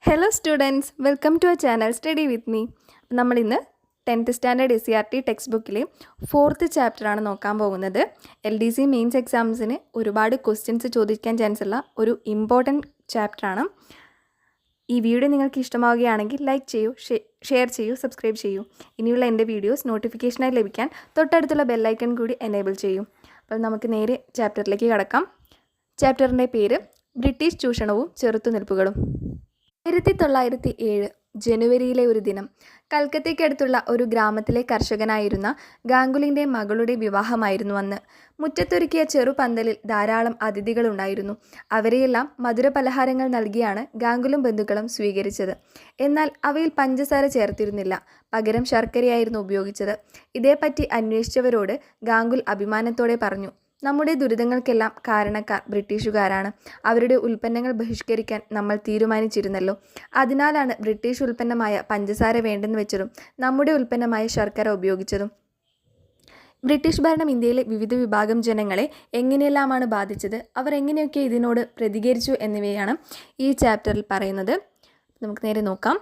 Hello students, welcome to our channel study with me. നമ്മളിന്ന് 10th standard SCRT text ബുക്കിലെ 4th ചാപ്റ്ററാണ് നോക്കാൻ പോകുന്നത്. LDC മെയിൻസ് എക്സാംസിന് ഒരുപാട് ക്വസ്റ്റ്യൻസ് ചോദിക്കാൻ ചാൻസ് ഉള്ള ഒരു ഇമ്പോർട്ടൻറ്റ് ചാപ്റ്ററാണ്. ഈ വീഡിയോ നിങ്ങൾക്ക് ഇഷ്ടമാവുകയാണെങ്കിൽ ലൈക്ക് ചെയ്യൂ, ഷെയർ ചെയ്യൂ, സബ്സ്ക്രൈബ് ചെയ്യൂ. ഇനിയുള്ള എൻ്റെ വീഡിയോസ് നോട്ടിഫിക്കേഷനായി ലഭിക്കാൻ തൊട്ടടുത്തുള്ള ബെല്ലൈക്കൺ കൂടി എനേബിൾ ചെയ്യൂ. അപ്പോൾ നമുക്ക് നേരെ ചാപ്റ്ററിലേക്ക് കടക്കാം. ചാപ്റ്ററിൻ്റെ പേര് ബ്രിട്ടീഷ് ചൂഷണവും ചെറുത്തുനിൽപ്പുകളും. 1907 ജനുവരിയിലെ ഒരു ദിനം കൽക്കത്തയ്ക്കടുത്തുള്ള ഒരു ഗ്രാമത്തിലെ കർഷകനായിരുന്ന ഗാംഗുലിൻ്റെ മകളുടെ വിവാഹമായിരുന്നു അന്ന്. മുറ്റത്തൊരുക്കിയ ചെറുപന്തലിൽ ധാരാളം അതിഥികളുണ്ടായിരുന്നു. അവരെയെല്ലാം മധുരപലഹാരങ്ങൾ നൽകിയാണ് ഗാംഗുലും ബന്ധുക്കളും സ്വീകരിച്ചത്. എന്നാൽ അവയിൽ പഞ്ചസാര ചേർത്തിരുന്നില്ല, പകരം ശർക്കരയായിരുന്നു ഉപയോഗിച്ചത്. ഇതേപ്പറ്റി അന്വേഷിച്ചവരോട് ഗാംഗുൽ അഭിമാനത്തോടെ പറഞ്ഞു, നമ്മുടെ ദുരിതങ്ങൾക്കെല്ലാം കാരണക്കാർ ബ്രിട്ടീഷുകാരാണ്. അവരുടെ ഉൽപ്പന്നങ്ങൾ ബഹിഷ്കരിക്കാൻ നമ്മൾ തീരുമാനിച്ചിരുന്നല്ലോ. അതിനാലാണ് ബ്രിട്ടീഷ് ഉൽപ്പന്നമായ പഞ്ചസാര വേണ്ടെന്ന് വെച്ചതും നമ്മുടെ ഉൽപ്പന്നമായ ശർക്കര ഉപയോഗിച്ചതും. ബ്രിട്ടീഷ് ഭരണം ഇന്ത്യയിലെ വിവിധ വിഭാഗം ജനങ്ങളെ എങ്ങനെയെല്ലാമാണ് ബാധിച്ചത്, അവർ എങ്ങനെയൊക്കെ ഇതിനോട് പ്രതികരിച്ചു എന്നിവയാണ് ഈ ചാപ്റ്ററിൽ പറയുന്നത്. നമുക്ക് നേരെ നോക്കാം.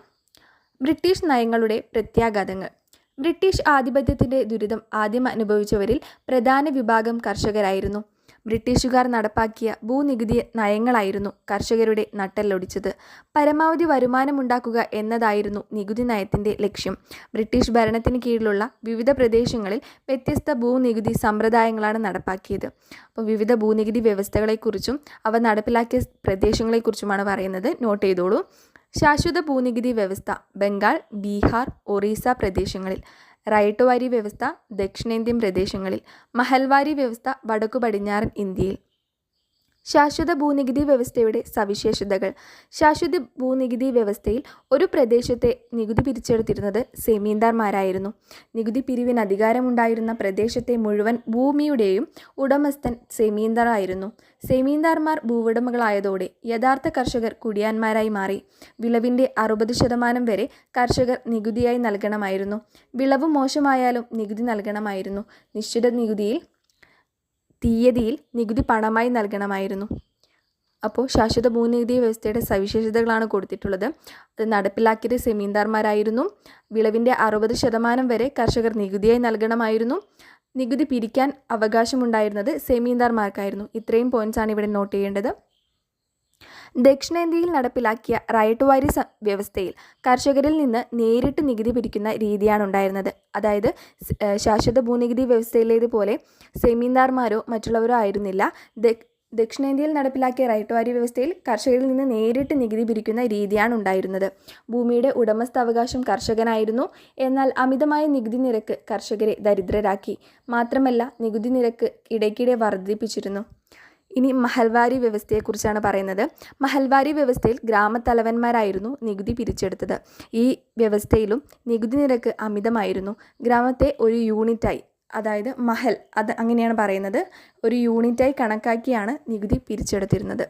ബ്രിട്ടീഷ് നയങ്ങളുടെ പ്രത്യാഘാതങ്ങൾ. ബ്രിട്ടീഷ് ആധിപത്യത്തിൻ്റെ ദുരിതം ആദ്യം അനുഭവിച്ചവരിൽ പ്രധാന വിഭാഗം കർഷകരായിരുന്നു. ബ്രിട്ടീഷുകാർ നടപ്പാക്കിയ ഭൂനികുതി നയങ്ങളായിരുന്നു കർഷകരുടെ നട്ടെല്ലൊടിച്ചത്. പരമാവധി വരുമാനമുണ്ടാക്കുക എന്നതായിരുന്നു നികുതി നയത്തിൻ്റെ ലക്ഷ്യം. ബ്രിട്ടീഷ് ഭരണത്തിന് കീഴിലുള്ള വിവിധ പ്രദേശങ്ങളിൽ വ്യത്യസ്ത ഭൂനികുതി സമ്പ്രദായങ്ങളാണ് നടപ്പാക്കിയത്. അപ്പോൾ വിവിധ ഭൂനികുതി വ്യവസ്ഥകളെക്കുറിച്ചും അവ നടപ്പിലാക്കിയ പ്രദേശങ്ങളെക്കുറിച്ചുമാണ് പറയുന്നത്. നോട്ട് ചെയ്തോളൂ. ശാശ്വത ഭൂനികുതി വ്യവസ്ഥ ബംഗാൾ, ബീഹാർ, ഒറീസ പ്രദേശങ്ങളിൽ. റൈട്ടുവാരി വ്യവസ്ഥ ദക്ഷിണേന്ത്യൻ പ്രദേശങ്ങളിൽ. മഹൽവാരി വ്യവസ്ഥ വടക്കു പടിഞ്ഞാറൻ ഇന്ത്യയിൽ. ശാശ്വത ഭൂനികുതി വ്യവസ്ഥയുടെ സവിശേഷതകൾ. ശാശ്വത ഭൂനികുതി വ്യവസ്ഥയിൽ ഒരു പ്രദേശത്തെ നികുതി പിരിച്ചെടുത്തിരുന്നത് സെമീന്ദാർമാരായിരുന്നു. നികുതി പിരിവിന് അധികാരമുണ്ടായിരുന്ന പ്രദേശത്തെ മുഴുവൻ ഭൂമിയുടെയും ഉടമസ്ഥൻ സെമീന്ദാർ ആയിരുന്നു. സെമീന്ദാർമാർ ഭൂവുടമകളായതോടെ യഥാർത്ഥ കർഷകർ കുടിയാന്മാരായി മാറി. വിളവിൻ്റെ 60% വരെ കർഷകർ നികുതിയായി നൽകണമായിരുന്നു. വിളവ് മോശമായാലും നികുതി നൽകണമായിരുന്നു. നിശ്ചിത തീയതിയിൽ നികുതി പണമായി നൽകണമായിരുന്നു. അപ്പോൾ ശാശ്വത ഭൂനികുതി വ്യവസ്ഥയുടെ സവിശേഷതകളാണ് കൊടുത്തിട്ടുള്ളത്. അത് നടപ്പിലാക്കിയത് സെമീന്ദാർമാരായിരുന്നു. വിളവിൻ്റെ 60% വരെ കർഷകർ നികുതിയായി നൽകണമായിരുന്നു. നികുതി പിരിക്കാൻ അവകാശമുണ്ടായിരുന്നത് സെമീന്ദാർമാർക്കായിരുന്നു. ഇത്രയും പോയിന്റ്സാണ് ഇവിടെ നോട്ട് ചെയ്യേണ്ടത്. ദക്ഷിണേന്ത്യയിൽ നടപ്പിലാക്കിയ റൈട്ടുവാരി വ്യവസ്ഥയിൽ കർഷകരിൽ നിന്ന് നേരിട്ട് നികുതി പിരിക്കുന്ന രീതിയാണ് ഉണ്ടായിരുന്നത്. അതായത് ശാശ്വത ഭൂനികുതി വ്യവസ്ഥയിലേതുപോലെ സെമീന്ദാർമാരോ മറ്റുള്ളവരോ ആയിരുന്നില്ല. ദക്ഷിണേന്ത്യയിൽ നടപ്പിലാക്കിയ റൈട്ടുവാരി വ്യവസ്ഥയിൽ കർഷകരിൽ നിന്ന് നേരിട്ട് നികുതി പിരിക്കുന്ന രീതിയാണ് ഉണ്ടായിരുന്നത്. ഭൂമിയുടെ ഉടമസ്ഥാവകാശം കർഷകനായിരുന്നു. എന്നാൽ അമിതമായ നികുതി നിരക്ക് കർഷകരെ ദരിദ്രരാക്കി. മാത്രമല്ല, നികുതി നിരക്ക് ഇടയ്ക്കിടെ വർദ്ധിപ്പിച്ചിരുന്നു. ഇനി മഹൽവാരി വ്യവസ്ഥയെക്കുറിച്ചാണ് പറയുന്നത്. മഹൽവാരി വ്യവസ്ഥയിൽ ഗ്രാമത്തലവന്മാരായിരുന്നു നികുതി പിരിച്ചെടുത്തത്. ഈ വ്യവസ്ഥയിലും നികുതി നിരക്ക് അമിതമായിരുന്നു. ഗ്രാമത്തെ ഒരു യൂണിറ്റായി, അതായത് മഹൽ, അത് അങ്ങനെയാണ് പറയുന്നത്, ഒരു യൂണിറ്റായി കണക്കാക്കിയാണ് നികുതി പിരിച്ചെടുത്തിരുന്നത്.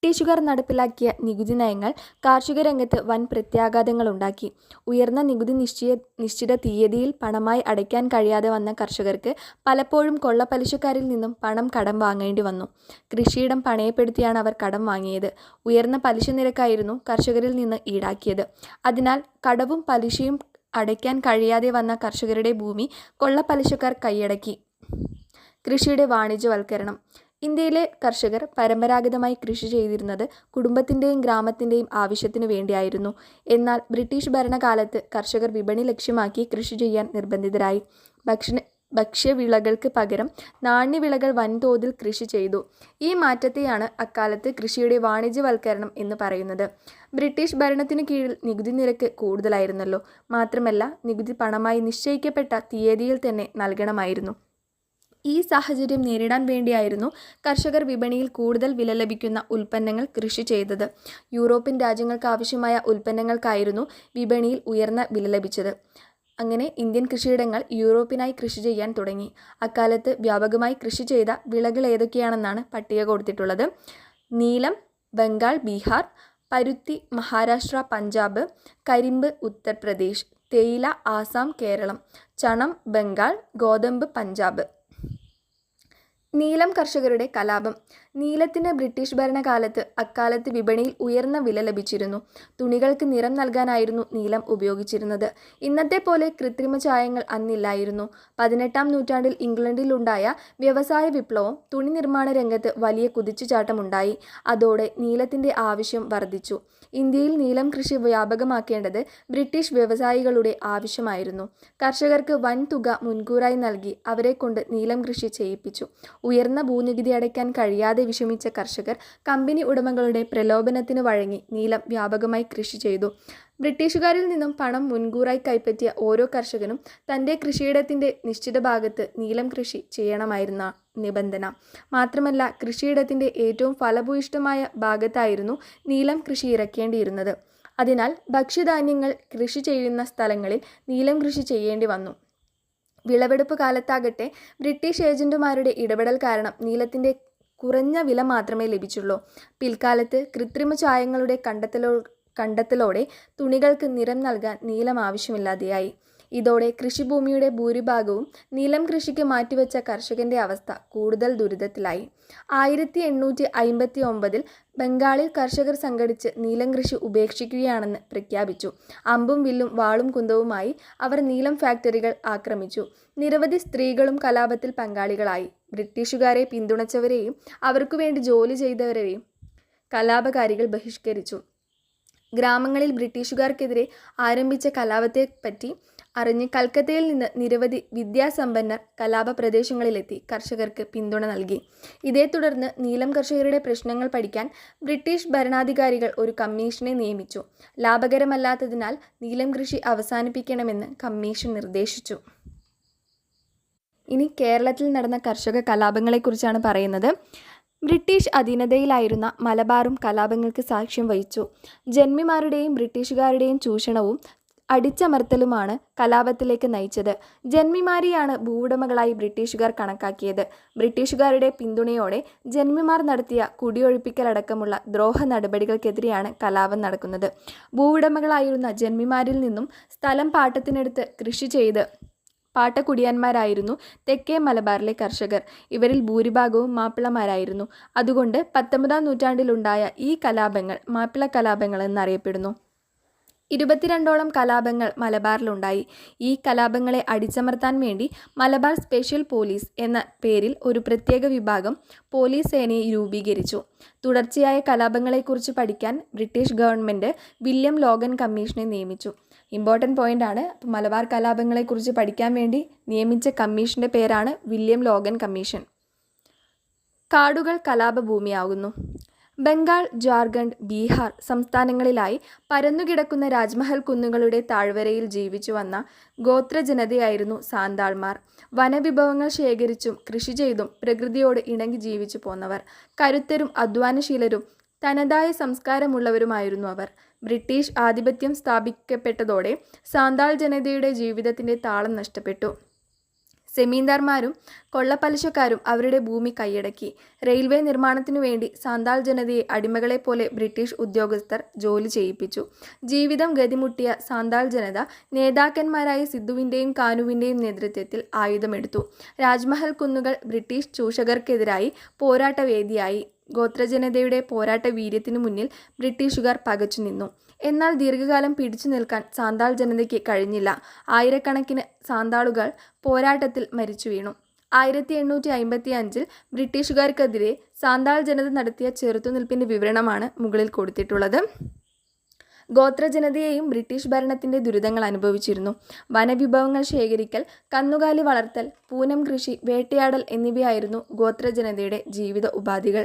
ബ്രിട്ടീഷുകാർ നടപ്പിലാക്കിയ നികുതി നയങ്ങൾ കാർഷിക രംഗത്ത് വൻ പ്രത്യാഘാതങ്ങൾ ഉണ്ടാക്കി. ഉയർന്ന നികുതി നിശ്ചിത തീയതിയിൽ പണമായി അടയ്ക്കാൻ കഴിയാതെ വന്ന കർഷകർക്ക് പലപ്പോഴും കൊള്ളപ്പലിശക്കാരിൽ നിന്നും പണം കടം വാങ്ങേണ്ടി വന്നു. കൃഷിയിടം പണയപ്പെടുത്തിയാണ് അവർ കടം വാങ്ങിയത്. ഉയർന്ന പലിശ നിരക്കായിരുന്നു കർഷകരിൽ നിന്ന് ഈടാക്കിയത്. അതിനാൽ കടവും പലിശയും അടയ്ക്കാൻ കഴിയാതെ വന്ന കർഷകരുടെ ഭൂമി കൊള്ളപ്പലിശക്കാർ കൈയടക്കി. കൃഷിയുടെ വാണിജ്യവൽക്കരണം. ഇന്ത്യയിലെ കർഷകർ പരമ്പരാഗതമായി കൃഷി ചെയ്തിരുന്നത് കുടുംബത്തിൻ്റെയും ഗ്രാമത്തിൻ്റെയും ആവശ്യത്തിനു വേണ്ടിയായിരുന്നു. എന്നാൽ ബ്രിട്ടീഷ് ഭരണകാലത്ത് കർഷകർ വിപണി ലക്ഷ്യമാക്കി കൃഷി ചെയ്യാൻ നിർബന്ധിതരായി. ഭക്ഷ്യവിളകൾക്ക് പകരം നാണ്യവിളകൾ വൻതോതിൽ കൃഷി ചെയ്തു. ഈ മാറ്റത്തെയാണ് അക്കാലത്ത് കൃഷിയുടെ വാണിജ്യവൽക്കരണം എന്ന് പറയുന്നത്. ബ്രിട്ടീഷ് ഭരണത്തിനു കീഴിൽ നികുതി നിരക്ക് കൂടുതലായിരുന്നല്ലോ. മാത്രമല്ല, നികുതി പണമായി നിശ്ചയിക്കപ്പെട്ട തീയതിയിൽ തന്നെ നൽകണമായിരുന്നു. ഈ സാഹചര്യം നേരിടാൻ വേണ്ടിയായിരുന്നു കർഷകർ വിപണിയിൽ കൂടുതൽ വില ലഭിക്കുന്ന ഉൽപ്പന്നങ്ങൾ കൃഷി ചെയ്തത്. യൂറോപ്യൻ രാജ്യങ്ങൾക്ക് ആവശ്യമായ ഉൽപ്പന്നങ്ങൾക്കായിരുന്നു വിപണിയിൽ ഉയർന്ന വില ലഭിച്ചത്. അങ്ങനെ ഇന്ത്യൻ കൃഷിയിടങ്ങൾ യൂറോപ്പിനായി കൃഷി ചെയ്യാൻ തുടങ്ങി. അക്കാലത്ത് വ്യാപകമായി കൃഷി ചെയ്ത വിളകൾ ഏതൊക്കെയാണെന്നാണ് പട്ടിക കൊടുത്തിട്ടുള്ളത്. നീലം ബംഗാൾ, ബീഹാർ. പരുത്തി മഹാരാഷ്ട്ര, പഞ്ചാബ്. കരിമ്പ് ഉത്തർപ്രദേശ്. തേയില ആസാം, കേരളം. ചണം ബംഗാൾ. ഗോതമ്പ് പഞ്ചാബ്. നീലം കർഷകരുടെ കലാപം. നീലത്തിന് ബ്രിട്ടീഷ് ഭരണകാലത്ത് അക്കാലത്ത് വിപണിയിൽ ഉയർന്ന വില ലഭിച്ചിരുന്നു. തുണികൾക്ക് നിറം നൽകാനായിരുന്നു നീലം ഉപയോഗിച്ചിരുന്നത്. ഇന്നത്തെ പോലെ കൃത്രിമ ചായങ്ങൾ അന്നില്ലായിരുന്നു. 18-ാം നൂറ്റാണ്ടിൽ ഇംഗ്ലണ്ടിലുണ്ടായ വ്യവസായ വിപ്ലവം തുണി നിർമ്മാണ രംഗത്ത് വലിയ കുതിച്ചുചാട്ടമുണ്ടായി. അതോടെ നീലത്തിന്റെ ആവശ്യം വർദ്ധിച്ചു. ഇന്ത്യയിൽ നീലം കൃഷി വ്യാപകമാക്കേണ്ടത് ബ്രിട്ടീഷ് വ്യവസായികളുടെ ആവശ്യമായിരുന്നു. കർഷകർക്ക് വൻ തുക മുൻകൂറായി നൽകി അവരെക്കൊണ്ട് നീലം കൃഷി ചെയ്യിപ്പിച്ചു. ഉയർന്ന ഭൂനികുതി അടയ്ക്കാൻ കഴിയാതെ വിഷമിച്ച കർഷകർ കമ്പനി ഉടമകളുടെ പ്രലോഭനത്തിന് വഴങ്ങി നീലം വ്യാപകമായി കൃഷി ചെയ്തു. ബ്രിട്ടീഷുകാരിൽ നിന്നും പണം മുൻകൂറായി കൈപ്പറ്റിയ ഓരോ കർഷകനും തൻ്റെ കൃഷിയിടത്തിൻ്റെ നിശ്ചിത ഭാഗത്ത് നീലം കൃഷി ചെയ്യണമായിരുന്ന നിബന്ധന. മാത്രമല്ല, കൃഷിയിടത്തിൻ്റെ ഏറ്റവും ഫലഭൂയിഷ്ഠമായ ഭാഗത്തായിരുന്നു നീലം കൃഷി ഇറക്കേണ്ടിയിരുന്നത്. അതിനാൽ ഭക്ഷ്യധാന്യങ്ങൾ കൃഷി ചെയ്യുന്ന സ്ഥലങ്ങളിൽ നീലം കൃഷി ചെയ്യേണ്ടി വന്നു. വിളവെടുപ്പ് കാലത്താകട്ടെ ബ്രിട്ടീഷ് ഏജന്റുമാരുടെ ഇടപെടൽ കാരണം നീലത്തിൻ്റെ കുറഞ്ഞ വില മാത്രമേ ലഭിച്ചുള്ളൂ. പിൽക്കാലത്ത് കൃത്രിമ ചായങ്ങളുടെ കണ്ടെത്തലോടെ തുണികൾക്ക് നിറം നൽകാൻ നീലം ആവശ്യമില്ലാതെയായി. ഇതോടെ കൃഷിഭൂമിയുടെ ഭൂരിഭാഗവും നീലം കൃഷിക്ക് മാറ്റിവെച്ച കർഷകന്റെ അവസ്ഥ കൂടുതൽ ദുരിതത്തിലായി. 1859 ബംഗാളിൽ കർഷകർ സംഘടിച്ച് നീലം കൃഷി ഉപേക്ഷിക്കുകയാണെന്ന് പ്രഖ്യാപിച്ചു. അമ്പും വില്ലും വാളും കുന്തവുമായി അവർ നീലം ഫാക്ടറികൾ ആക്രമിച്ചു. നിരവധി സ്ത്രീകളും കലാപത്തിൽ പങ്കാളികളായി. ബ്രിട്ടീഷുകാരെ പിന്തുണച്ചവരെയും അവർക്കുവേണ്ടി ജോലി ചെയ്തവരെയും കലാപകാരികൾ ബഹിഷ്കരിച്ചു. ഗ്രാമങ്ങളിൽ ബ്രിട്ടീഷുകാർക്കെതിരെ ആരംഭിച്ച കലാപത്തെപ്പറ്റി അറിഞ്ഞ് കൽക്കത്തയിൽ നിന്ന് നിരവധി വിദ്യാസമ്പന്നർ കലാപ പ്രദേശങ്ങളിലെത്തി കർഷകർക്ക് പിന്തുണ നൽകി. ഇതേ തുടർന്ന് നീലം കർഷകരുടെ പ്രശ്നങ്ങൾ പഠിക്കാൻ ബ്രിട്ടീഷ് ഭരണാധികാരികൾ ഒരു കമ്മീഷനെ നിയമിച്ചു. ലാഭകരമല്ലാത്തതിനാൽ നീലം കൃഷി അവസാനിപ്പിക്കണമെന്ന് കമ്മീഷൻ നിർദ്ദേശിച്ചു. ഇനി കേരളത്തിൽ നടന്ന കർഷക കലാപങ്ങളെക്കുറിച്ചാണ് പറയുന്നത്. ബ്രിട്ടീഷ് അധീനതയിലായിരുന്ന മലബാറും കലാപങ്ങൾക്ക് സാക്ഷ്യം വഹിച്ചു. ജന്മിമാരുടെയും ബ്രിട്ടീഷുകാരുടെയും ചൂഷണവും അടിച്ചമർത്തലുമാണ് കലാപത്തിലേക്ക് നയിച്ചത്. ജന്മിമാരെയാണ് ഭൂവുടമകളായി ബ്രിട്ടീഷുകാർ കണക്കാക്കിയത്. ബ്രിട്ടീഷുകാരുടെ പിന്തുണയോടെ ജന്മിമാർ നടത്തിയ കുടിയൊഴിപ്പിക്കലടക്കമുള്ള ദ്രോഹ നടപടികൾക്കെതിരെയാണ് കലാപം നടക്കുന്നത്. ഭൂവുടമകളായിരുന്ന ജന്മിമാരിൽ നിന്നും സ്ഥലം പാട്ടത്തിനെടുത്ത് കൃഷി ചെയ്ത് പാട്ടക്കുടിയന്മാരായിരുന്നു തെക്കേ മലബാറിലെ കർഷകർ. ഇവരിൽ ഭൂരിഭാഗവും മാപ്പിളമാരായിരുന്നു. അതുകൊണ്ട് 19-ാം നൂറ്റാണ്ടിലുണ്ടായ ഈ കലാപങ്ങൾ മാപ്പിള കലാപങ്ങൾ എന്നറിയപ്പെടുന്നു. 22ഓളം കലാപങ്ങൾ മലബാറിലുണ്ടായി. ഈ കലാപങ്ങളെ അടിച്ചമർത്താൻ വേണ്ടി മലബാർ സ്പെഷ്യൽ പോലീസ് എന്ന പേരിൽ ഒരു പ്രത്യേക വിഭാഗം പോലീസ് സേനയെ രൂപീകരിച്ചു. തുടർച്ചയായ കലാപങ്ങളെക്കുറിച്ച് പഠിക്കാൻ ബ്രിട്ടീഷ് ഗവൺമെൻറ് വില്യം ലോഗൻ കമ്മീഷനെ നിയമിച്ചു. ഇമ്പോർട്ടൻ്റ് പോയിൻ്റ് ആണ്. മലബാർ കലാപങ്ങളെക്കുറിച്ച് പഠിക്കാൻ വേണ്ടി നിയമിച്ച കമ്മീഷൻ്റെ പേരാണ് വില്യം ലോഗൻ കമ്മീഷൻ. കാടുകൾ കലാപഭൂമിയാകുന്നു. ബംഗാൾ, ജാർഖണ്ഡ്, ബീഹാർ സംസ്ഥാനങ്ങളിലായി പരന്നുകിടക്കുന്ന രാജ്മഹൽ കുന്നുകളുടെ താഴ്വരയിൽ ജീവിച്ചു വന്ന ഗോത്രജനതയായിരുന്നു സാന്താൾമാർ. വനവിഭവങ്ങൾ ശേഖരിച്ചും കൃഷി ചെയ്തും പ്രകൃതിയോട് ഇണങ്ങി ജീവിച്ചു പോന്നവർ. കരുത്തരും അധ്വാനശീലരും തനതായ സംസ്കാരമുള്ളവരുമായിരുന്നു അവർ. ബ്രിട്ടീഷ് ആധിപത്യം സ്ഥാപിക്കപ്പെട്ടതോടെ സാന്താൾ ജനതയുടെ ജീവിതത്തിൻ്റെ താളം നഷ്ടപ്പെട്ടു. സെമീന്ദാർമാരും കൊള്ളപ്പലിശക്കാരും അവരുടെ ഭൂമി കൈയടക്കി. റെയിൽവേ നിർമ്മാണത്തിനു വേണ്ടി സാന്താൾ ജനതയെ അടിമകളെപ്പോലെ ബ്രിട്ടീഷ് ഉദ്യോഗസ്ഥർ ജോലി ചെയ്യിപ്പിച്ചു. ജീവിതം ഗതിമുട്ടിയ സാന്താൾ ജനത നേതാക്കന്മാരായ സിദ്ധുവിൻ്റെയും കാനുവിൻ്റെയും നേതൃത്വത്തിൽ ആയുധമെടുത്തു. രാജ്മഹൽ കുന്നുകൾ ബ്രിട്ടീഷ് ചൂഷകർക്കെതിരായി പോരാട്ടവേദിയായി. ഗോത്രജനതയുടെ പോരാട്ട വീര്യത്തിനു മുന്നിൽ ബ്രിട്ടീഷുകാർ പകച്ചു നിന്നു. എന്നാൽ ദീർഘകാലം പിടിച്ചു നിൽക്കാൻ സാന്താൾ ജനതയ്ക്ക് കഴിഞ്ഞില്ല. ആയിരക്കണക്കിന് സാന്താളുകൾ പോരാട്ടത്തിൽ മരിച്ചു വീണു. 1855 ബ്രിട്ടീഷുകാർക്കെതിരെ സാന്താൾ ജനത നടത്തിയ ചെറുത്തുനിൽപ്പിൻ്റെ വിവരണമാണ് മുകളിൽ കൊടുത്തിട്ടുള്ളത്. ഗോത്രജനതയെയും ബ്രിട്ടീഷ് ഭരണത്തിൻ്റെ ദുരിതങ്ങൾ അനുഭവിച്ചിരുന്നു. വനവിഭവങ്ങൾ ശേഖരിക്കൽ, കന്നുകാലി വളർത്തൽ, പൂനം കൃഷി, വേട്ടയാടൽ എന്നിവയായിരുന്നു ഗോത്രജനതയുടെ ജീവിത ഉപാധികൾ.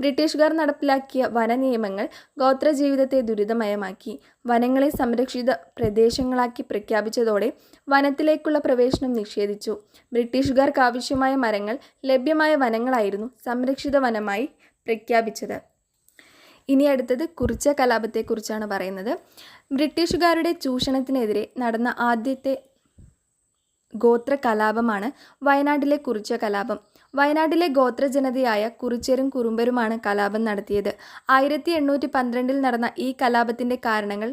ബ്രിട്ടീഷുകാർ നടപ്പിലാക്കിയ വനനിയമങ്ങൾ ഗോത്രജീവിതത്തെ ദുരിതമയമാക്കി. വനങ്ങളെ സംരക്ഷിത പ്രദേശങ്ങളാക്കി പ്രഖ്യാപിച്ചതോടെ വനത്തിലേക്കുള്ള പ്രവേശനം നിഷേധിച്ചു. ബ്രിട്ടീഷുകാർക്ക് ആവശ്യമായ മരങ്ങൾ ലഭ്യമായ വനങ്ങളായിരുന്നു സംരക്ഷിത വനമായി പ്രഖ്യാപിച്ചത്. ഇനി അടുത്തത് കുറിച്യ കലാപത്തെക്കുറിച്ചാണ് പറയുന്നത്. ബ്രിട്ടീഷുകാരുടെ ചൂഷണത്തിനെതിരെ നടന്ന ആദ്യത്തെ ഗോത്ര കലാപമാണ് വയനാട്ടിലെ കുറിച്യ കലാപം. വയനാട്ടിലെ ഗോത്രജനതയായ കുറിച്യരും കുറുമ്പരുമാണ് കലാപം നടത്തിയത്. 1812 നടന്ന ഈ കലാപത്തിൻ്റെ കാരണങ്ങൾ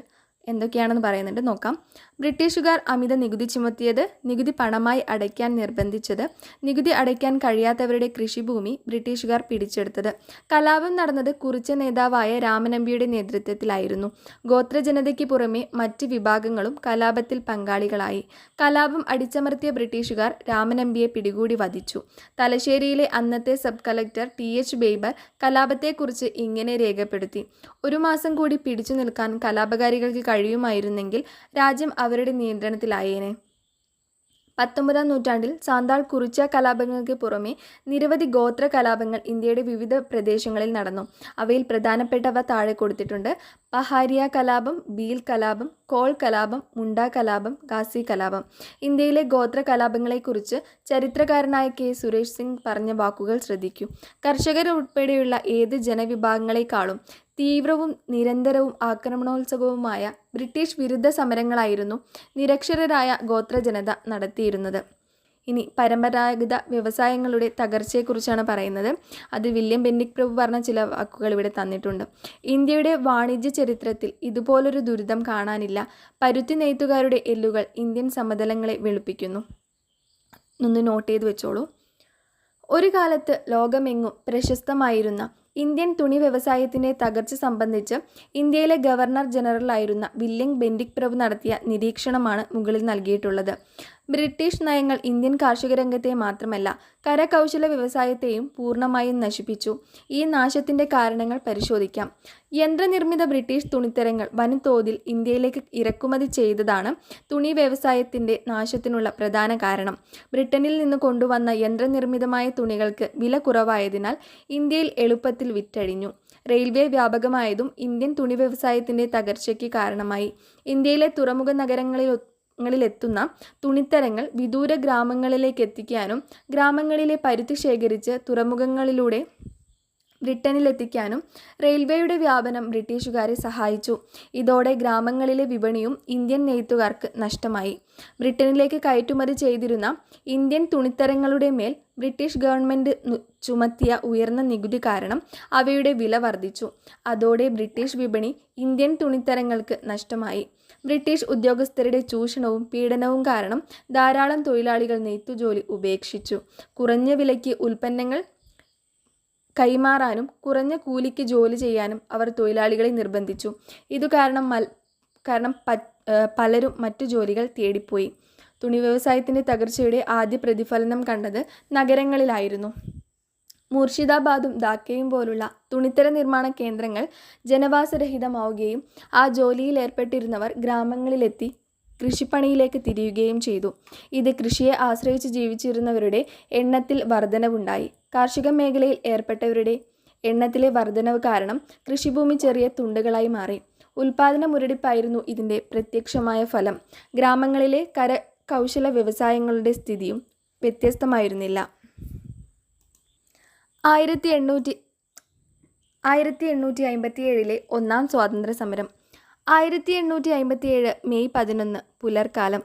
എന്തൊക്കെയാണെന്ന് പറയുന്നുണ്ട്, നോക്കാം. ബ്രിട്ടീഷുകാർ അമിത നികുതി ചുമത്തിയത്, നികുതി പണമായി അടയ്ക്കാൻ നിർബന്ധിച്ചത്, നികുതി അടയ്ക്കാൻ കഴിയാത്തവരുടെ കൃഷിഭൂമി ബ്രിട്ടീഷുകാർ പിടിച്ചെടുത്തത്. കലാപം നടന്നത് കുറിച്യ നേതാവായ രാമനമ്പിയുടെ നേതൃത്വത്തിലായിരുന്നു. ഗോത്രജനതയ്ക്ക് പുറമെ മറ്റ് വിഭാഗങ്ങളും കലാപത്തിൽ പങ്കാളികളായി. കലാപം അടിച്ചമർത്തിയ ബ്രിട്ടീഷുകാർ രാമനമ്പിയെ പിടികൂടി വധിച്ചു. തലശ്ശേരിയിലെ അന്നത്തെ സബ് കളക്ടർ TH ബേബർ കലാപത്തെക്കുറിച്ച് ഇങ്ങനെ രേഖപ്പെടുത്തി: 1 മാസം കൂടി പിടിച്ചു നിൽക്കാൻ കലാപകാരികൾക്ക് കഴിയുമായിരുന്നെങ്കിൽ രാജ്യം അവരുടെ നിയന്ത്രണത്തിലായേനെ. 19-ാം നൂറ്റാണ്ടിൽ സാന്താൾ കുറിച്യ കലാപങ്ങൾക്ക് പുറമെ നിരവധി ഗോത്ര കലാപങ്ങൾ ഇന്ത്യയുടെ വിവിധ പ്രദേശങ്ങളിൽ നടന്നു. അവയിൽ പ്രധാനപ്പെട്ടവ താഴെ കൊടുത്തിട്ടുണ്ട്. പഹാരിയ കലാപം, ഭീൽ കലാപം, കോൾ കലാപം, മുണ്ട കലാപം, ഖാസി കലാപം. ഇന്ത്യയിലെ ഗോത്ര കലാപങ്ങളെക്കുറിച്ച് ചരിത്രകാരനായ K. സുരേഷ് സിംഗ് പറഞ്ഞ വാക്കുകൾ ശ്രദ്ധിക്കൂ. കർഷകരുൾപ്പെടെയുള്ള ഏത് ജനവിഭാഗങ്ങളെക്കാളും തീവ്രവും നിരന്തരവും ആക്രമണോത്സുകവുമായ ബ്രിട്ടീഷ് വിരുദ്ധ സമരങ്ങളായിരുന്നു നിരക്ഷരരായ ഗോത്രജനത നടത്തിയിരുന്നത്. ഇനി പരമ്പരാഗത വ്യവസായങ്ങളുടെ തകർച്ചയെക്കുറിച്ചാണ് പറയുന്നത്. അത് വില്യം ബെന്റിക് പ്രഭു പറഞ്ഞ ചില വാക്കുകൾ ഇവിടെ തന്നിട്ടുണ്ട്. ഇന്ത്യയുടെ വാണിജ്യ ചരിത്രത്തിൽ ഇതുപോലൊരു ദുരിതം കാണാനില്ല. പരുത്തി നെയ്ത്തുകാരുടെ എല്ലുകൾ ഇന്ത്യൻ സമതലങ്ങളെ വെളുപ്പിക്കുന്നു. ഒന്ന് നോട്ട് ചെയ്ത് വെച്ചോളൂ. ഒരു കാലത്ത് ലോകമെങ്ങും പ്രശസ്തമായിരുന്ന ഇന്ത്യൻ തുണി വ്യവസായത്തിൻ്റെ തകർച്ച സംബന്ധിച്ച് ഇന്ത്യയിലെ ഗവർണർ ജനറലായിരുന്ന വില്യം ബെന്റിക് പ്രഭു നടത്തിയ നിരീക്ഷണമാണ് മുകളിൽ നൽകിയിട്ടുള്ളത്. ബ്രിട്ടീഷ് നയങ്ങൾ ഇന്ത്യൻ കാർഷിക രംഗത്തെ മാത്രമല്ല കരകൗശല വ്യവസായത്തെയും പൂർണ്ണമായും നശിപ്പിച്ചു. ഈ നാശത്തിൻ്റെ കാരണങ്ങൾ പരിശോധിക്കാം. യന്ത്രനിർമ്മിത ബ്രിട്ടീഷ് തുണിത്തരങ്ങൾ വൻതോതിൽ ഇന്ത്യയിലേക്ക് ഇറക്കുമതി ചെയ്തതാണ് തുണി വ്യവസായത്തിൻ്റെ നാശത്തിനുള്ള പ്രധാന കാരണം. ബ്രിട്ടനിൽ നിന്ന് കൊണ്ടുവന്ന യന്ത്രനിർമ്മിതമായ തുണികൾക്ക് വില കുറവായതിനാൽ ഇന്ത്യയിൽ എളുപ്പത്തിൽ വിറ്റഴിഞ്ഞു. റെയിൽവേ വ്യാപകമായതും ഇന്ത്യൻ തുണി വ്യവസായത്തിൻ്റെ തകർച്ചയ്ക്ക് കാരണമായി. ഇന്ത്യയിലെ തുറമുഖ നഗരങ്ങളിലെത്തുന്ന തുണിത്തരങ്ങൾ വിദൂര ഗ്രാമങ്ങളിലേക്ക് എത്തിക്കാനും ഗ്രാമങ്ങളിലെ പരുത്തി ശേഖരിച്ച് തുറമുഖങ്ങളിലൂടെ ബ്രിട്ടനിലെത്തിക്കാനും റെയിൽവേയുടെ വ്യാപനം ബ്രിട്ടീഷുകാരെ സഹായിച്ചു. ഇതോടെ ഗ്രാമങ്ങളിലെ വിപണിയും ഇന്ത്യൻ നെയ്ത്തുകാർക്ക് നഷ്ടമായി. ബ്രിട്ടനിലേക്ക് കയറ്റുമതി ചെയ്തിരുന്ന ഇന്ത്യൻ തുണിത്തരങ്ങളുടെ മേൽ ബ്രിട്ടീഷ് ഗവൺമെൻറ് ചുമത്തിയ ഉയർന്ന നികുതി കാരണം അവയുടെ വില വർദ്ധിച്ചു. അതോടെ ബ്രിട്ടീഷ് വിപണി ഇന്ത്യൻ തുണിത്തരങ്ങൾക്ക് നഷ്ടമായി. ബ്രിട്ടീഷ് ഉദ്യോഗസ്ഥരുടെ ചൂഷണവും പീഡനവും കാരണം ധാരാളം തൊഴിലാളികൾ നെയ്ത്തുജോലി ഉപേക്ഷിച്ചു. കുറഞ്ഞ വിലയ്ക്ക് ഉൽപ്പന്നങ്ങൾ കൈമാറാനും കുറഞ്ഞ കൂലിക്ക് ജോലി ചെയ്യാനും അവർ തൊഴിലാളികളെ നിർബന്ധിച്ചു. ഇതു കാരണം പലരും മറ്റു ജോലികൾ തേടിപ്പോയി. തുണി വ്യവസായത്തിൻ്റെ തകർച്ചയുടെ ആദ്യ പ്രതിഫലനം കണ്ടത് നഗരങ്ങളിലായിരുന്നു. മൂർഷിദാബാദും ധാക്കയും പോലുള്ള തുണിത്തര നിർമ്മാണ കേന്ദ്രങ്ങൾ ജനവാസരഹിതമാവുകയും ആ ജോലിയിൽ ഏർപ്പെട്ടിരുന്നവർ ഗ്രാമങ്ങളിലെത്തി കൃഷിപ്പണിയിലേക്ക് തിരിയുകയും ചെയ്തു. ഇത് കൃഷിയെ ആശ്രയിച്ച് ജീവിച്ചിരുന്നവരുടെ എണ്ണത്തിൽ വർധനവുണ്ടായി. കാർഷിക മേഖലയിൽ ഏർപ്പെട്ടവരുടെ എണ്ണത്തിലെ വർധനവ് കാരണം കൃഷിഭൂമി ചെറിയ തുണ്ടുകളായി മാറി. ഉൽപാദന മുരടിപ്പായിരുന്നു ഇതിൻ്റെ പ്രത്യക്ഷമായ ഫലം. ഗ്രാമങ്ങളിലെ കരകൗശല വ്യവസായങ്ങളുടെ സ്ഥിതിയും വ്യത്യസ്തമായിരുന്നില്ല. 1857 ഒന്നാം സ്വാതന്ത്ര്യ സമരം. 1857 മെയ് 11 പുലർക്കാലം.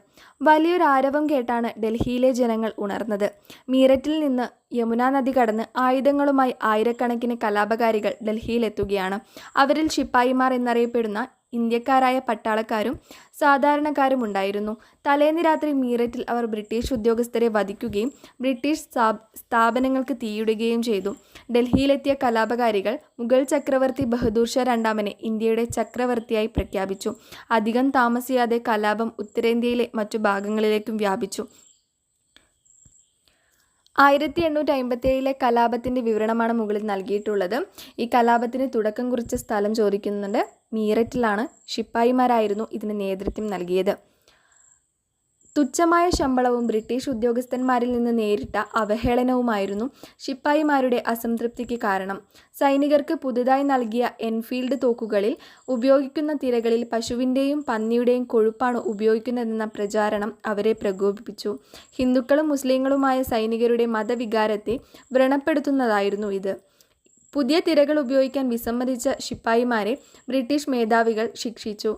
വലിയൊരു ആരവം കേട്ടാണ് ഡൽഹിയിലെ ജനങ്ങൾ ഉണർന്നത്. മീററ്റിൽ നിന്ന് യമുന നദി കടന്ന് ആയുധങ്ങളുമായി ആയിരക്കണക്കിന് കലാപകാരികൾ ഡൽഹിയിലെത്തുകയാണ്. അവരിൽ ശിപ്പായിമാർ എന്നറിയപ്പെടുന്ന ഇന്ത്യക്കാരായ പട്ടാളക്കാരും സാധാരണക്കാരും ഉണ്ടായിരുന്നു. തലേന്ന് രാത്രി മീററ്റിൽ അവർ ബ്രിട്ടീഷ് ഉദ്യോഗസ്ഥരെ വധിക്കുകയും ബ്രിട്ടീഷ് സ്ഥാപനങ്ങൾക്ക് തീയിടുകയും ചെയ്തു. ഡൽഹിയിലെത്തിയ കലാപകാരികൾ മുഗൾ ചക്രവർത്തി ബഹദൂർ ഷാ രണ്ടാമനെ ഇന്ത്യയുടെ ചക്രവർത്തിയായി പ്രഖ്യാപിച്ചു. അധികം താമസിയാതെ കലാപം ഉത്തരേന്ത്യയിലെ മറ്റു ഭാഗങ്ങളിലേക്കും വ്യാപിച്ചു. 1857 കലാപത്തിൻ്റെ വിവരണമാണ് മുകളിൽ നൽകിയിട്ടുള്ളത്. ഈ കലാപത്തിന് തുടക്കം കുറിച്ച സ്ഥലം ചോദിക്കുന്നുണ്ട്. മീററ്റിലാണ്. ശിപ്പായിമാരായിരുന്നു ഇതിന് നേതൃത്വം നൽകിയത്. തുച്ഛമായ ശമ്പളവും ബ്രിട്ടീഷ് ഉദ്യോഗസ്ഥന്മാരിൽ നിന്ന് നേരിട്ട അവഹേളനവുമായിരുന്നു ശിപ്പായിമാരുടെ അസംതൃപ്തിക്ക് കാരണം. സൈനികർക്ക് പുതുതായി നൽകിയ എൻഫീൽഡ് തോക്കുകളിൽ ഉപയോഗിക്കുന്ന തിരകളിൽ പശുവിൻ്റെയും പന്നിയുടെയും കൊഴുപ്പാണ് ഉപയോഗിക്കുന്നതെന്ന പ്രചാരണം അവരെ പ്രകോപിപ്പിച്ചു. ഹിന്ദുക്കളും മുസ്ലിങ്ങളുമായ സൈനികരുടെ മതവികാരത്തെ വ്രണപ്പെടുത്തുന്നതായിരുന്നു ഇത്. പുതിയ തിരകൾ ഉപയോഗിക്കാൻ വിസമ്മതിച്ച ശിപ്പായിമാരെ ബ്രിട്ടീഷ് മേധാവികൾ ശിക്ഷിച്ചു.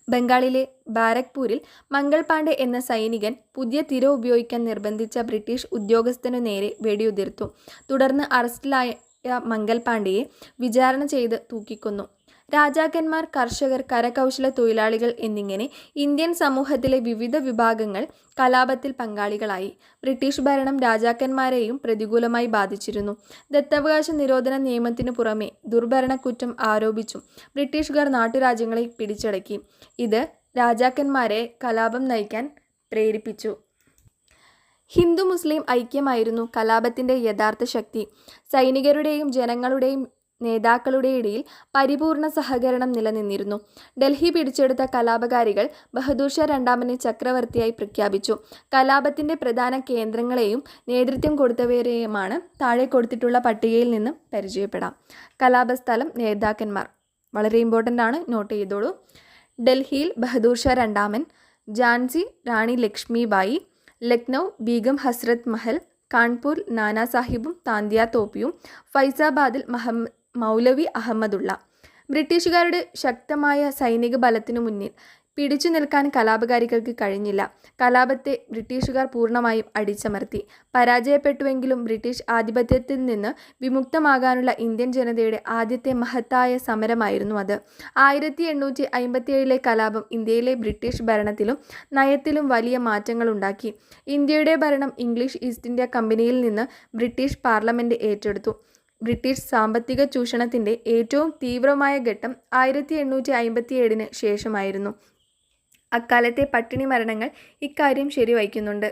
ബംഗാളിലെ ബാരക്പൂരിൽ മംഗൾ പാണ്ഡെ എന്ന സൈനികൻ പുതിയ തിര ഉപയോഗിക്കാൻ നിർബന്ധിച്ച ബ്രിട്ടീഷ് ഉദ്യോഗസ്ഥനു നേരെ വെടിയുതിർത്തു. തുടർന്ന് അറസ്റ്റിലായ മംഗൾ പാണ്ഡെയെ വിചാരണ ചെയ്ത് തൂക്കിക്കൊന്നു. രാജാക്കന്മാർ, കർഷകർ, കരകൗശല തൊഴിലാളികൾ എന്നിങ്ങനെ ഇന്ത്യൻ സമൂഹത്തിലെ വിവിധ വിഭാഗങ്ങൾ കലാപത്തിൽ പങ്കാളികളായി. ബ്രിട്ടീഷ് ഭരണം രാജാക്കന്മാരെയും പ്രതികൂലമായി ബാധിച്ചിരുന്നു. ദത്തവകാശ നിരോധന നിയമത്തിനു പുറമെ ദുർഭരണക്കുറ്റം ആരോപിച്ചും ബ്രിട്ടീഷുകാർ നാട്ടുരാജ്യങ്ങളെ പിടിച്ചടക്കി. ഇത് രാജാക്കന്മാരെ കലാപം നയിക്കാൻ പ്രേരിപ്പിച്ചു. ഹിന്ദു മുസ്ലിം ഐക്യമായിരുന്നു കലാപത്തിൻ്റെ യഥാർത്ഥ ശക്തി. സൈനികരുടെയും ജനങ്ങളുടെയും നേതാക്കളുടെ ഇടയിൽ പരിപൂർണ സഹകരണം നിലനിന്നിരുന്നു. ഡൽഹി പിടിച്ചെടുത്ത കലാപകാരികൾ ബഹദൂർ ഷാ രണ്ടാമനെ ചക്രവർത്തിയായി പ്രഖ്യാപിച്ചു. കലാപത്തിൻ്റെ പ്രധാന കേന്ദ്രങ്ങളെയും നേതൃത്വം കൊടുത്തവരെയുമാണ് താഴെ കൊടുത്തിട്ടുള്ള പട്ടികയിൽ നിന്ന് പരിചയപ്പെടാം. കലാപസ്ഥലം, നേതാക്കന്മാർ വളരെ ഇമ്പോർട്ടൻ്റ് ആണ്, നോട്ട് ചെയ്തോളൂ. ഡൽഹിയിൽ ബഹദൂർ ഷാ രണ്ടാമൻ, ഝാൻസി റാണി ലക്ഷ്മിബായി, ലക്നൗ ബീഗം ഹസ്രത്ത് മഹൽ, കാൺപൂർ നാനാ സാഹിബും താന്തിയ തോപ്പിയും, ഫൈസാബാദിൽ മൗലവി അഹമ്മദുള്ള. ബ്രിട്ടീഷുകാരുടെ ശക്തമായ സൈനിക ബലത്തിനു മുന്നിൽ പിടിച്ചു നിൽക്കാൻ കലാപകാരികൾക്ക് കഴിഞ്ഞില്ല. കലാപത്തെ ബ്രിട്ടീഷുകാർ പൂർണ്ണമായും അടിച്ചമർത്തി. പരാജയപ്പെട്ടുവെങ്കിലും ബ്രിട്ടീഷ് ആധിപത്യത്തിൽ നിന്ന് വിമുക്തമാകാനുള്ള ഇന്ത്യൻ ജനതയുടെ ആദ്യത്തെ മഹത്തായ സമരമായിരുന്നു അത്. 1857 കലാപം ഇന്ത്യയിലെ ബ്രിട്ടീഷ് ഭരണത്തിലും നയത്തിലും വലിയ മാറ്റങ്ങളുണ്ടാക്കി. ഇന്ത്യയുടെ ഭരണം ഇംഗ്ലീഷ് ഈസ്റ്റ് ഇന്ത്യ കമ്പനിയിൽ നിന്ന് ബ്രിട്ടീഷ് പാർലമെൻറ്റ് ഏറ്റെടുത്തു. ബ്രിട്ടീഷ് സാമ്പത്തിക ചൂഷണത്തിൻ്റെ ഏറ്റവും തീവ്രമായ ഘട്ടം 1857 ശേഷമായിരുന്നു. അക്കാലത്തെ പട്ടിണി മരണങ്ങൾ ഇക്കാര്യം ശരിവയ്ക്കുന്നുണ്ട്.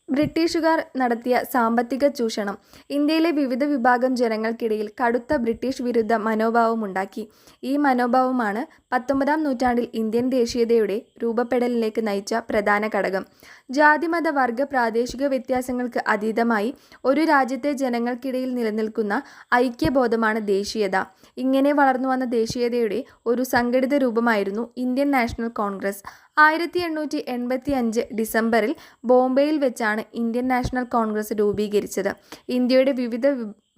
ബ്രിട്ടീഷുകാർ നടത്തിയ സാമ്പത്തിക ചൂഷണം ഇന്ത്യയിലെ വിവിധ വിഭാഗം ജനങ്ങൾക്കിടയിൽ കടുത്ത ബ്രിട്ടീഷ് വിരുദ്ധ മനോഭാവമുണ്ടാക്കി. ഈ മനോഭാവമാണ് 19-ാം നൂറ്റാണ്ടിൽ ഇന്ത്യൻ ദേശീയതയുടെ രൂപപ്പെടലിലേക്ക് നയിച്ച പ്രധാന ഘടകം. ജാതിമത വർഗ പ്രാദേശിക വ്യത്യാസങ്ങൾക്ക് അതീതമായി ഒരു രാജ്യത്തെ ജനങ്ങൾക്കിടയിൽ നിലനിൽക്കുന്ന ഐക്യബോധമാണ് ദേശീയത. ഇങ്ങനെ വളർന്നുവന്ന ദേശീയതയുടെ ഒരു സംഘടിത രൂപമായിരുന്നു ഇന്ത്യൻ നാഷണൽ കോൺഗ്രസ്. 1885 ഡിസംബറിൽ ബോംബെയിൽ വെച്ചാണ് ഇന്ത്യൻ നാഷണൽ കോൺഗ്രസ് രൂപീകരിച്ചത്. ഇന്ത്യയുടെ വിവിധ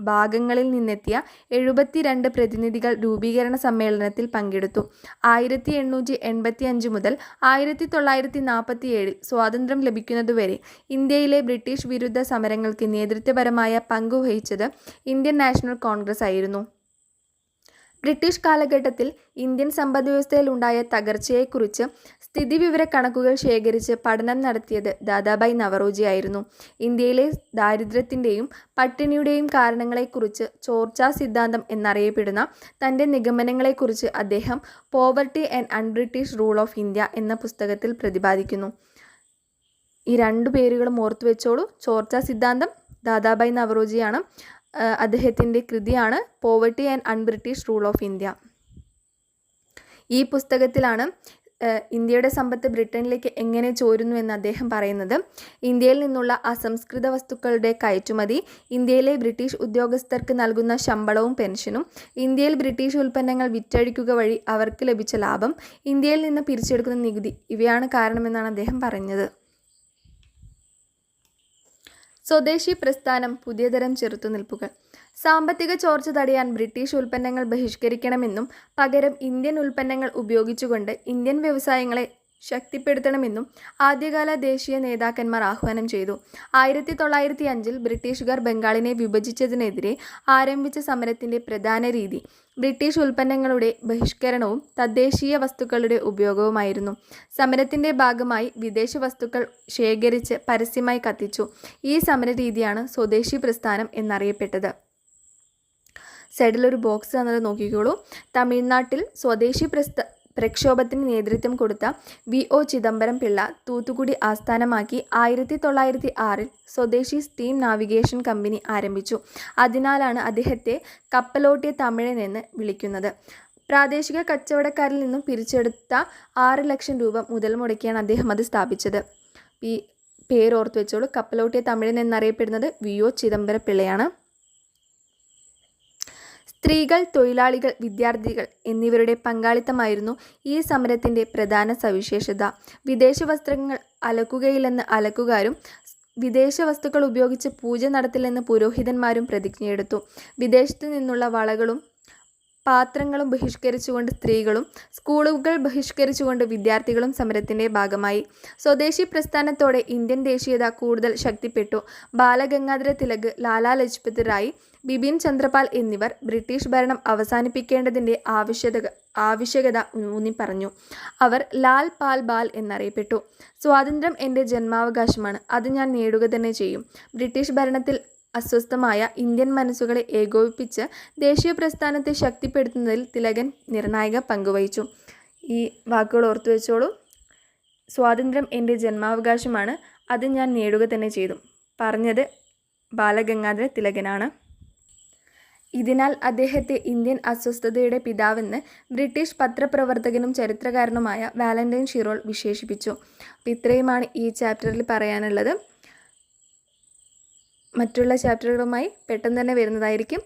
ഭാഗങ്ങളിൽ നിന്നെത്തിയ 72 പ്രതിനിധികൾ രൂപീകരണ സമ്മേളനത്തിൽ പങ്കെടുത്തു. 1885 മുതൽ 1947 സ്വാതന്ത്ര്യം ലഭിക്കുന്നതുവരെ ഇന്ത്യയിലെ ബ്രിട്ടീഷ് വിരുദ്ധ സമരങ്ങൾക്ക് നേതൃത്വപരമായ പങ്കുവഹിച്ചത് ഇന്ത്യൻ നാഷണൽ കോൺഗ്രസ് ആയിരുന്നു. ബ്രിട്ടീഷ് കാലഘട്ടത്തിൽ ഇന്ത്യൻ സമ്പദ്വ്യവസ്ഥയിലുണ്ടായ തകർച്ചയെക്കുറിച്ച് സ്ഥിതിവിവര കണക്കുകൾ ശേഖരിച്ച് പഠനം നടത്തിയത് ദാദാഭായ് നവറോജി ആയിരുന്നു. ഇന്ത്യയിലെ ദാരിദ്ര്യത്തിൻ്റെയും പട്ടിണിയുടെയും കാരണങ്ങളെക്കുറിച്ച് ചോർച്ചാ സിദ്ധാന്തം എന്നറിയപ്പെടുന്ന തൻ്റെ നിഗമനങ്ങളെക്കുറിച്ച് അദ്ദേഹം poverty and un-British rule of India എന്ന പുസ്തകത്തിൽ പ്രതിപാദിക്കുന്നു. ഈ രണ്ടു പേരുകളും ഓർത്തു വെച്ചോളൂ. ചോർച്ചാ സിദ്ധാന്തം ദാദാഭായ് നവറോജിയാണ്. അദ്ദേഹത്തിൻ്റെ കൃതിയാണ് poverty and un-British rule of India. ഈ പുസ്തകത്തിലാണ് ഇന്ത്യയുടെ സമ്പത്ത് ബ്രിട്ടനിലേക്ക് എങ്ങനെ ചോരുന്നു എന്ന് അദ്ദേഹം പറയുന്നത്. ഇന്ത്യയിൽ നിന്നുള്ള അസംസ്കൃത വസ്തുക്കളുടെ കയറ്റുമതി, ഇന്ത്യയിലെ ബ്രിട്ടീഷ് ഉദ്യോഗസ്ഥർക്ക് നൽകുന്ന ശമ്പളവും പെൻഷനും, ഇന്ത്യയിൽ ബ്രിട്ടീഷ് ഉൽപ്പന്നങ്ങൾ വിറ്റഴിക്കുക വഴി അവർക്ക് ലഭിച്ച ലാഭം, ഇന്ത്യയിൽ നിന്ന് പിരിച്ചെടുക്കുന്ന നികുതി, ഇവയാണ് കാരണമെന്നാണ് അദ്ദേഹം പറഞ്ഞത്. സ്വദേശി പ്രസ്ഥാനം, പുതിയതരം ചെറുത്തുനിൽപ്പുകൾ. സാമ്പത്തിക ചോർച്ച തടയാൻ ബ്രിട്ടീഷ് ഉൽപ്പന്നങ്ങൾ ബഹിഷ്കരിക്കണമെന്നും പകരം ഇന്ത്യൻ ഉൽപ്പന്നങ്ങൾ ഉപയോഗിച്ചുകൊണ്ട് ഇന്ത്യൻ വ്യവസായങ്ങളെ ശക്തിപ്പെടുത്തണമെന്നും ആദ്യകാല ദേശീയ നേതാക്കന്മാർ ആഹ്വാനം ചെയ്തു. 1905 ബ്രിട്ടീഷുകാർ ബംഗാളിനെ വിഭജിച്ചതിനെതിരെ ആരംഭിച്ച സമരത്തിൻ്റെ പ്രധാന രീതി ബ്രിട്ടീഷ് ഉൽപ്പന്നങ്ങളുടെ ബഹിഷ്കരണവും തദ്ദേശീയ വസ്തുക്കളുടെ ഉപയോഗവുമായിരുന്നു. സമരത്തിൻ്റെ ഭാഗമായി വിദേശ വസ്തുക്കൾ ശേഖരിച്ച് പരസ്യമായി കത്തിച്ചു. ഈ സമരരീതിയാണ് സ്വദേശി പ്രസ്ഥാനം എന്നറിയപ്പെട്ടത്. സൈഡിലൊരു ബോക്സ് തന്നത് നോക്കിക്കോളൂ. തമിഴ്നാട്ടിൽ സ്വദേശി പ്രക്ഷോഭത്തിന് നേതൃത്വം കൊടുത്ത V.O. ചിദംബരം പിള്ള തൂത്തുക്കുടി ആസ്ഥാനമാക്കി 1906 സ്വദേശി സ്റ്റീം നാവിഗേഷൻ കമ്പനി ആരംഭിച്ചു. അതിനാലാണ് അദ്ദേഹത്തെ കപ്പലോട്ടിയ തമിഴൻ എന്ന് വിളിക്കുന്നത്. പ്രാദേശിക കച്ചവടക്കാരിൽ നിന്നും പിരിച്ചെടുത്ത 6 ലക്ഷം രൂപ മുതൽ മുടക്കിയാണ് അദ്ദേഹം അത് സ്ഥാപിച്ചത്. ഈ പേര് ഓർത്തു വെച്ചോളൂ. കപ്പലോട്ടിയ തമിഴൻ എന്നറിയപ്പെടുന്നത് V.O. ചിദംബരം പിള്ളയാണ്. സ്ത്രീകൾ, തൊഴിലാളികൾ, വിദ്യാർത്ഥികൾ എന്നിവരുടെ പങ്കാളിത്തമായിരുന്നു ഈ സമരത്തിൻ്റെ പ്രധാന സവിശേഷത. വിദേശ വസ്ത്രങ്ങൾ അലക്കുകയില്ലെന്ന് അലക്കുകാരും വിദേശ വസ്തുക്കൾ ഉപയോഗിച്ച് പൂജ നടത്തില്ലെന്ന് പുരോഹിതന്മാരും പ്രതിജ്ഞയെടുത്തു. വിദേശത്തു നിന്നുള്ള വളകളും പാത്രങ്ങളും ബഹിഷ്കരിച്ചുകൊണ്ട് സ്ത്രീകളും സ്കൂളുകൾ ബഹിഷ്കരിച്ചുകൊണ്ട് വിദ്യാർത്ഥികളും സമരത്തിൻ്റെ ഭാഗമായി. സ്വദേശി പ്രസ്ഥാനത്തോടെ ഇന്ത്യൻ ദേശീയത കൂടുതൽ ശക്തിപ്പെട്ടു. ബാലഗംഗാധര തിലക്, ലാലാ ലജ്പത് റായ്, ബിപിൻ ചന്ദ്രപാൽ എന്നിവർ ബ്രിട്ടീഷ് ഭരണം അവസാനിപ്പിക്കേണ്ടതിൻ്റെ ആവശ്യകത ഊന്നി പറഞ്ഞു. അവർ ലാൽ പാൽ ബാൽ എന്നറിയപ്പെട്ടു. സ്വാതന്ത്ര്യം എൻ്റെ ജന്മാവകാശമാണ്, അത് ഞാൻ നേടുക തന്നെ ചെയ്യും. ബ്രിട്ടീഷ് ഭരണത്തിൽ അസ്വസ്ഥമായ ഇന്ത്യൻ മനസ്സുകളെ ഏകോപിപ്പിച്ച് ദേശീയ പ്രസ്ഥാനത്തെ ശക്തിപ്പെടുത്തുന്നതിൽ തിലകൻ നിർണായക പങ്കുവഹിച്ചു. ഈ വാക്കുകൾ ഓർത്തു വെച്ചോളൂ. സ്വാതന്ത്ര്യം എൻ്റെ ജന്മാവകാശമാണ്, അത് ഞാൻ നേടുക തന്നെ ചെയ്തു. പറഞ്ഞത് ബാലഗംഗാധര തിലകനാണ്. ഇതിനാൽ അദ്ദേഹത്തെ ഇന്ത്യൻ അസ്വസ്ഥതയുടെ പിതാവെന്ന് ബ്രിട്ടീഷ് പത്രപ്രവർത്തകനും ചരിത്രകാരനുമായ വാലന്റൈൻ ഷിറോൾ വിശേഷിപ്പിച്ചു. അപ്പോൾ ഇത്രയുമാണ് ഈ ചാപ്റ്ററിൽ പറയാനുള്ളത്. മറ്റുള്ള ചാപ്റ്ററുകളുമായി പെട്ടെന്ന് തന്നെ വരുന്നതായിരിക്കും.